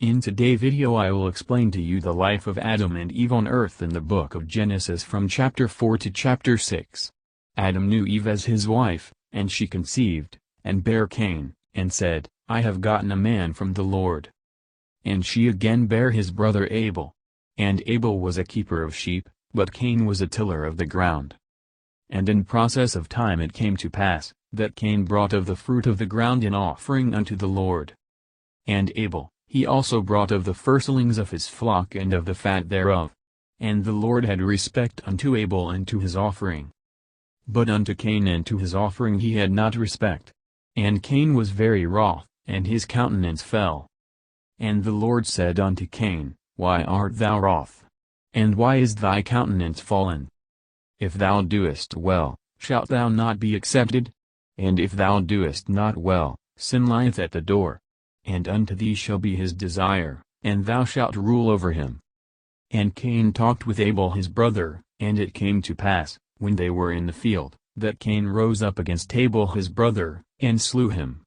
In today's video I will explain to you the life of Adam and Eve on earth in the book of Genesis from chapter 4 to chapter 6. Adam knew Eve as his wife, and she conceived, and bare Cain, and said, I have gotten a man from the Lord. And she again bare his brother Abel. And Abel was a keeper of sheep, but Cain was a tiller of the ground. And in process of time it came to pass, that Cain brought of the fruit of the ground an offering unto the Lord. And Abel, he also brought of the firstlings of his flock and of the fat thereof. And the Lord had respect unto Abel and to his offering. But unto Cain and to his offering he had not respect. And Cain was very wroth, and his countenance fell. And the Lord said unto Cain, Why art thou wroth? And why is thy countenance fallen? If thou doest well, shalt thou not be accepted? And if thou doest not well, sin lieth at the door. And unto thee shall be his desire, and thou shalt rule over him. And Cain talked with Abel his brother, and it came to pass, when they were in the field, that Cain rose up against Abel his brother, and slew him.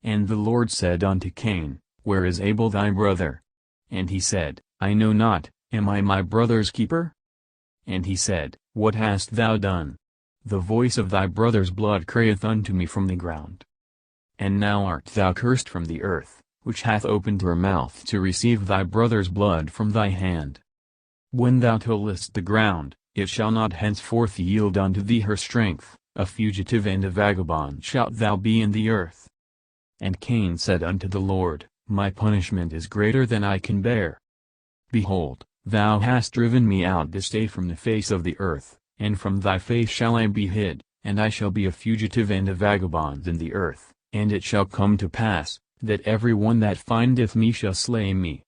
And the Lord said unto Cain, Where is Abel thy brother? And he said, I know not, am I my brother's keeper? And he said, What hast thou done? The voice of thy brother's blood crieth unto me from the ground. And now art thou cursed from the earth, which hath opened her mouth to receive thy brother's blood from thy hand. When thou tillest the ground, it shall not henceforth yield unto thee her strength, a fugitive and a vagabond shalt thou be in the earth. And Cain said unto the Lord, My punishment is greater than I can bear. Behold, thou hast driven me out this day from the face of the earth, and from thy face shall I be hid, and I shall be a fugitive and a vagabond in the earth. And it shall come to pass, that every one that findeth me shall slay me.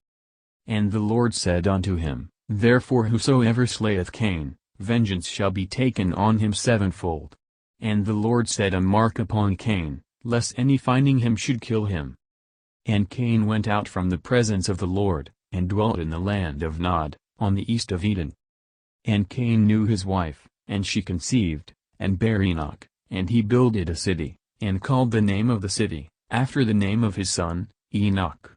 And the Lord said unto him, Therefore whosoever slayeth Cain, vengeance shall be taken on him sevenfold. And the Lord set a mark upon Cain, lest any finding him should kill him. And Cain went out from the presence of the Lord, and dwelt in the land of Nod, on the east of Eden. And Cain knew his wife, and she conceived, and bare Enoch, and he builded a city, and called the name of the city, after the name of his son, Enoch.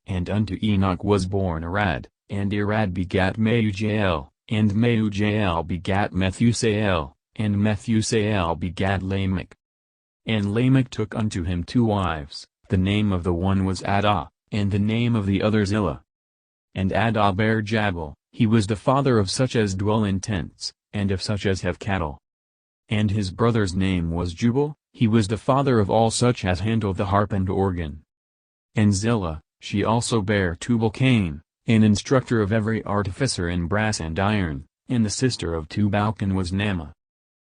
And unto Enoch was born Arad, and Arad begat Mehujael, and Mehujael begat Methusael, and Methusael begat Lamech. And Lamech took unto him two wives, the name of the one was Adah, and the name of the other Zillah. And Adah bare Jabal, he was the father of such as dwell in tents, and of such as have cattle. And his brother's name was Jubal, he was the father of all such as handle the harp and organ. And Zillah, she also bare Tubal-Cain, an instructor of every artificer in brass and iron, and the sister of Tubal-Cain was Naamah.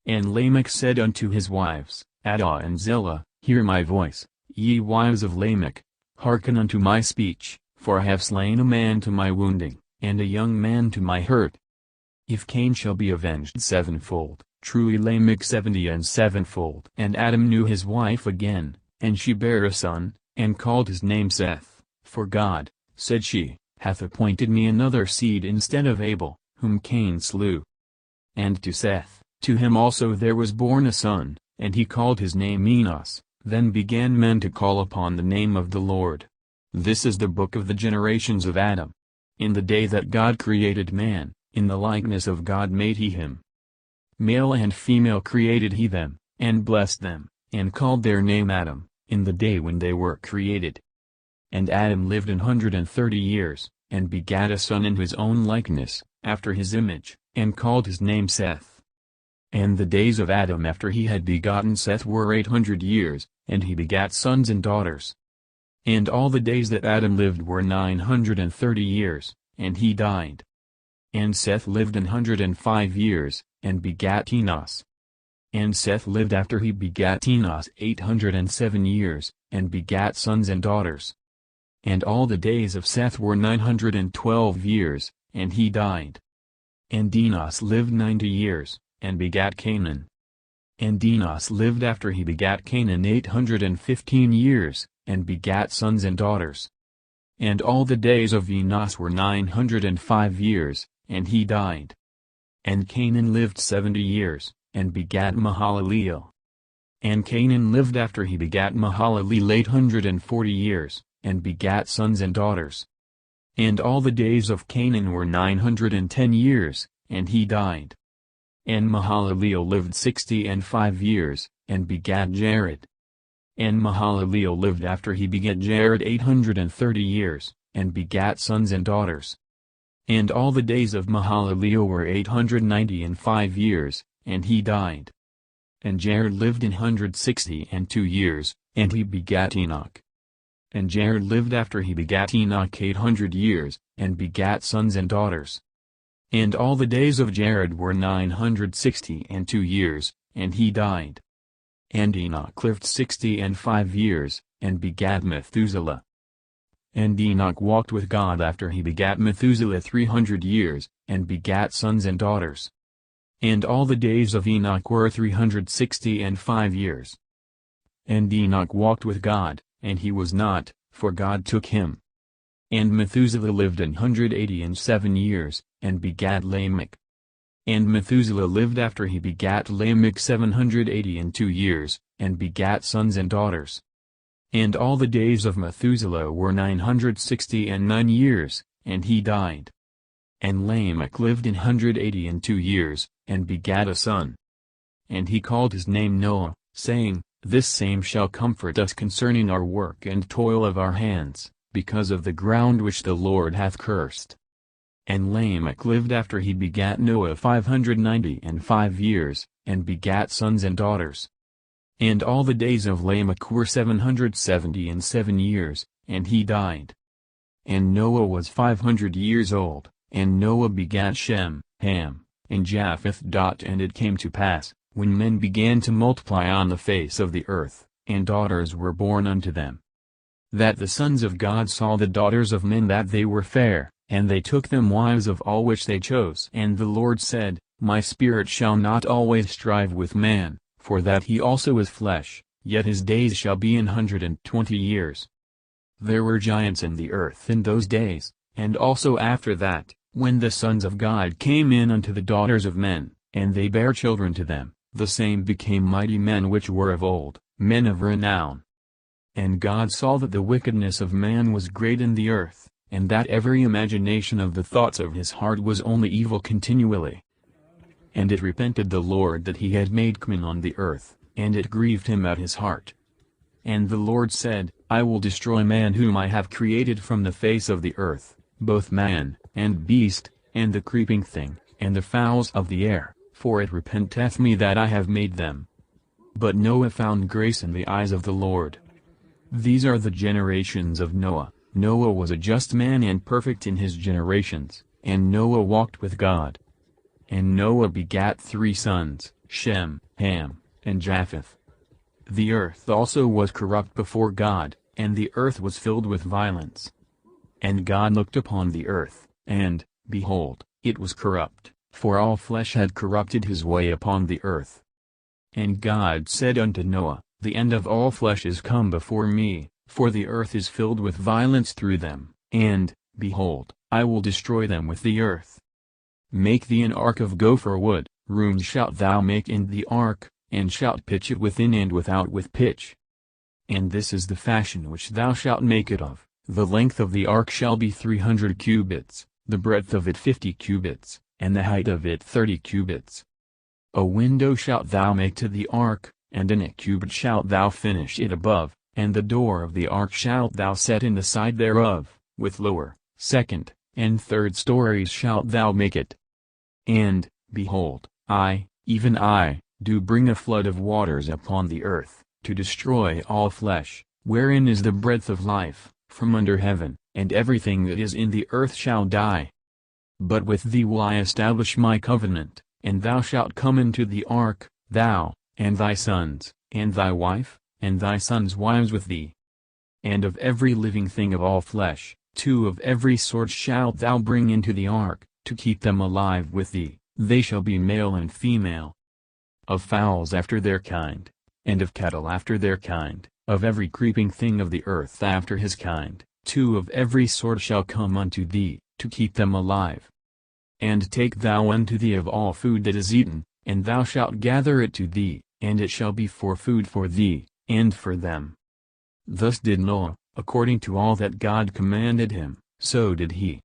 And Lamech said unto his wives, Adah and Zillah, Hear my voice, ye wives of Lamech, hearken unto my speech, for I have slain a man to my wounding, and a young man to my hurt. If Cain shall be avenged sevenfold, truly Lamech 70 and sevenfold. And Adam knew his wife again, and she bare a son, and called his name Seth, for God, said she, hath appointed me another seed instead of Abel, whom Cain slew. And to Seth, to him also there was born a son, and he called his name Enos. Then began men to call upon the name of the Lord. This is the book of the generations of Adam. In the day that God created man, in the likeness of God made he him. Male and female created he them, and blessed them, and called their name Adam, in the day when they were created. And Adam lived 130 years, and begat a son in his own likeness, after his image, and called his name Seth. And the days of Adam after he had begotten Seth were 800 years, and he begat sons and daughters. And all the days that Adam lived were 930 years, and he died. And Seth lived 105 years, and begat Enos. And Seth lived after he begat Enos 807 years, and begat sons and daughters. And all the days of Seth were 912 years, and he died. And Enos lived 90 years, and begat Canaan. And Enos lived after he begat Canaan 815 years, and begat sons and daughters. And all the days of Enos were 905 years, and he died. And Canaan lived 70 years, and begat Mahalaleel. And Canaan lived after he begat Mahalaleel 840 years, and begat sons and daughters. And all the days of Canaan were 910 years, and he died. And Mahalaleel lived 65 years, and begat Jared. And Mahalaleel lived after he begat Jared 830 years, and begat sons and daughters. And all the days of Mahalaleel were 895 years, and he died. And Jared lived 162 years, and he begat Enoch. And Jared lived after he begat Enoch 800 years, and begat sons and daughters. And all the days of Jared were 962 years, and he died. And Enoch lived 65 years, and begat Methuselah. And Enoch walked with God after he begat Methuselah 300 years, and begat sons and daughters. And all the days of Enoch were 365 years. And Enoch walked with God, and he was not, for God took him. And Methuselah lived 187 years, and begat Lamech. And Methuselah lived after he begat Lamech 782 years, and begat sons and daughters. And all the days of Methuselah were 969 years, and he died. And Lamech lived 182 years, and begat a son. And he called his name Noah, saying, This same shall comfort us concerning our work and toil of our hands, because of the ground which the Lord hath cursed. And Lamech lived after he begat Noah 595 years, and begat sons and daughters. And all the days of Lamech were 777 years, and he died. And Noah was 500 years old, and Noah begat Shem, Ham, and Japheth. And it came to pass, when men began to multiply on the face of the earth, and daughters were born unto them, that the sons of God saw the daughters of men that they were fair, and they took them wives of all which they chose. And the Lord said, My spirit shall not always strive with man, for that he also is flesh, yet his days shall be 120 years. There were giants in the earth in those days, and also after that, when the sons of God came in unto the daughters of men, and they bare children to them, the same became mighty men which were of old, men of renown. And God saw that the wickedness of man was great in the earth, and that every imagination of the thoughts of his heart was only evil continually. And it repented the Lord that he had made man on the earth, and it grieved him at his heart. And the Lord said, I will destroy man whom I have created from the face of the earth, both man, and beast, and the creeping thing, and the fowls of the air, for it repenteth me that I have made them. But Noah found grace in the eyes of the Lord. These are the generations of Noah. Noah was a just man and perfect in his generations, and Noah walked with God. And Noah begat 3 sons, Shem, Ham, and Japheth. The earth also was corrupt before God, and the earth was filled with violence. And God looked upon the earth, and, behold, it was corrupt, for all flesh had corrupted his way upon the earth. And God said unto Noah, The end of all flesh is come before me, for the earth is filled with violence through them, and, behold, I will destroy them with the earth. Make thee an ark of gopher wood, rooms shalt thou make in the ark, and shalt pitch it within and without with pitch. And this is the fashion which thou shalt make it of. The length of the ark shall be 300 cubits, the breadth of it 50 cubits, and the height of it 30 cubits. A window shalt thou make to the ark, and in a cubit shalt thou finish it above, and the door of the ark shalt thou set in the side thereof, with lower, second, and third stories shalt thou make it. And, behold, I, even I, do bring a flood of waters upon the earth, to destroy all flesh, wherein is the breath of life, from under heaven, and everything that is in the earth shall die. But with thee will I establish my covenant, and thou shalt come into the ark, thou, and thy sons, and thy wife, and thy sons' wives with thee. And of every living thing of all flesh, 2 of every sort shalt thou bring into the ark, to keep them alive with thee, they shall be male and female. Of fowls after their kind, and of cattle after their kind, of every creeping thing of the earth after his kind, 2 of every sort shall come unto thee, to keep them alive. And take thou unto thee of all food that is eaten, and thou shalt gather it to thee, and it shall be for food for thee, and for them. Thus did Noah, According to all that God commanded him, so did he.